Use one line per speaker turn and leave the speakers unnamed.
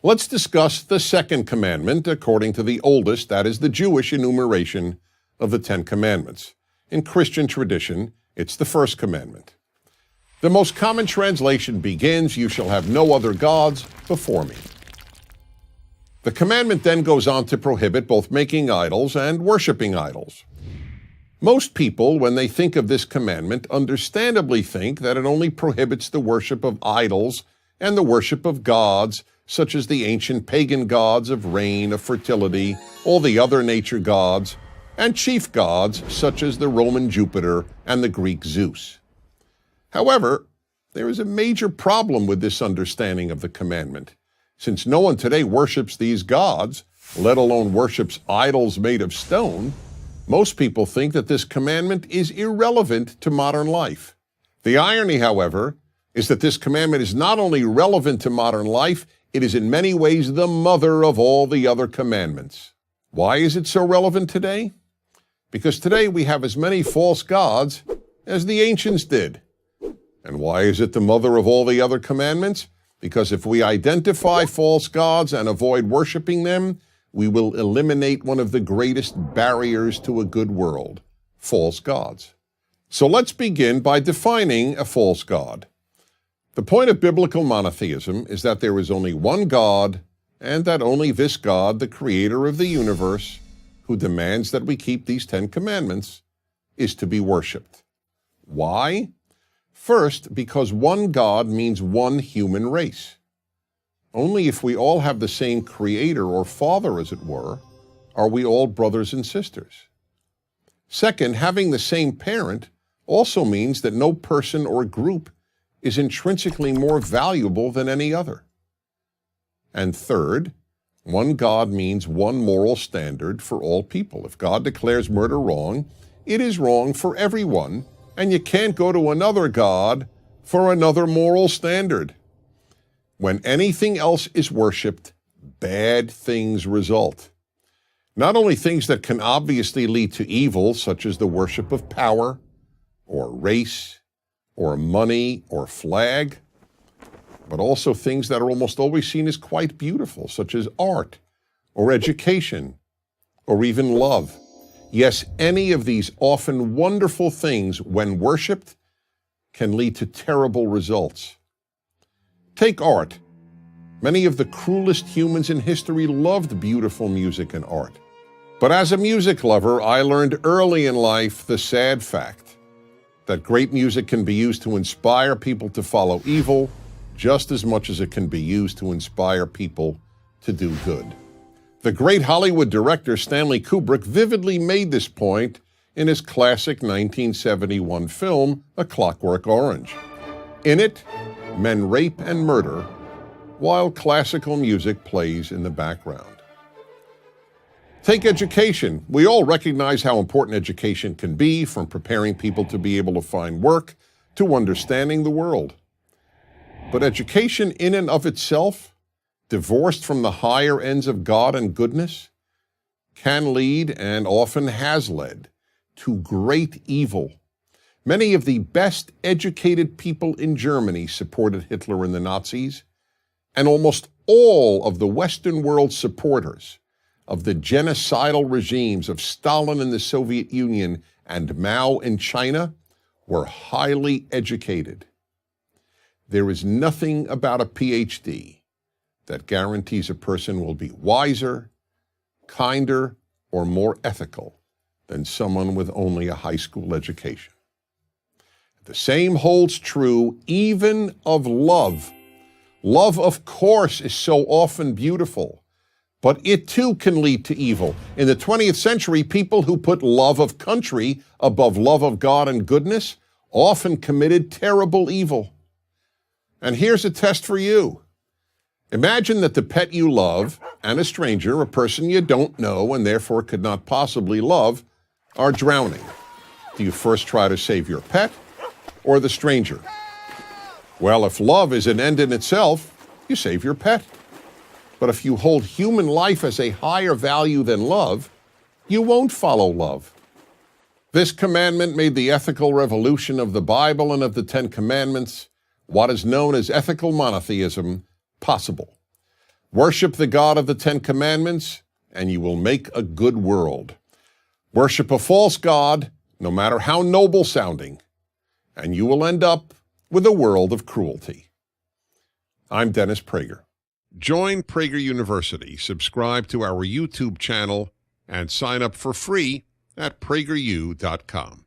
Let's discuss the second commandment according to the oldest, that is the Jewish enumeration of the 10 commandments. In Christian tradition, it's the first commandment. The most common translation begins, "You shall have no other gods before me." The commandment then goes on to prohibit both making idols and worshiping idols. Most people, when they think of this commandment, understandably think that it only prohibits the worship of idols and the worship of gods, such as the ancient pagan gods of rain, of fertility, all the other nature gods, and chief gods, such as the Roman Jupiter and the Greek Zeus. However, there is a major problem with this understanding of the commandment. Since no one today worships these gods, let alone worships idols made of stone, most people think that this commandment is irrelevant to modern life. The irony, however, is that this commandment is not only relevant to modern life, it is in many ways the mother of all the other commandments. Why is it so relevant today? Because today we have as many false gods as the ancients did. And why is it the mother of all the other commandments? Because if we identify false gods and avoid worshiping them, we will eliminate one of the greatest barriers to a good world, false gods. So let's begin by defining a false god. The point of biblical monotheism is that there is only one God, and that only this God, the creator of the universe, who demands that we keep these 10 commandments, is to be worshipped. Why? First, because one God means one human race. Only if we all have the same creator or father, as it were, are we all brothers and sisters. Second, having the same parent also means that no person or group is intrinsically more valuable than any other. And third, one God means one moral standard for all people. If God declares murder wrong, it is wrong for everyone, and you can't go to another God for another moral standard. When anything else is worshipped, bad things result. Not only things that can obviously lead to evil, such as the worship of power, or race, or money, or flag, but also things that are almost always seen as quite beautiful, such as art, or education, or even love. Yes, any of these often wonderful things, when worshipped, can lead to terrible results. Take art. Many of the cruelest humans in history loved beautiful music and art. But as a music lover, I learned early in life the sad fact that great music can be used to inspire people to follow evil just as much as it can be used to inspire people to do good. The great Hollywood director Stanley Kubrick vividly made this point in his classic 1971 film, A Clockwork Orange. In it, men rape and murder while classical music plays in the background. Take education. We all recognize how important education can be, from preparing people to be able to find work to understanding the world. But education in and of itself, divorced from the higher ends of God and goodness, can lead, and often has led, to great evil. Many of the best educated people in Germany supported Hitler and the Nazis, and almost all of the Western world supporters of the genocidal regimes of Stalin in the Soviet Union and Mao in China were highly educated. There is nothing about a PhD that guarantees a person will be wiser, kinder, or more ethical than someone with only a high school education. The same holds true even of love. Love, of course, is so often beautiful, but it too can lead to evil. In the 20th century, people who put love of country above love of God and goodness often committed terrible evil. And here's a test for you. Imagine that the pet you love and a stranger, a person you don't know and therefore could not possibly love, are drowning. Do you first try to save your pet or the stranger? Well, if love is an end in itself, you save your pet. But if you hold human life as a higher value than love, you won't follow love. This commandment made the ethical revolution of the Bible and of the 10 Commandments, what is known as ethical monotheism, possible. Worship the God of the Ten Commandments, and you will make a good world. Worship a false god, no matter how noble sounding, and you will end up with a world of cruelty. I'm Dennis Prager. Join Prager University, subscribe to our YouTube channel, and sign up for free at prageru.com.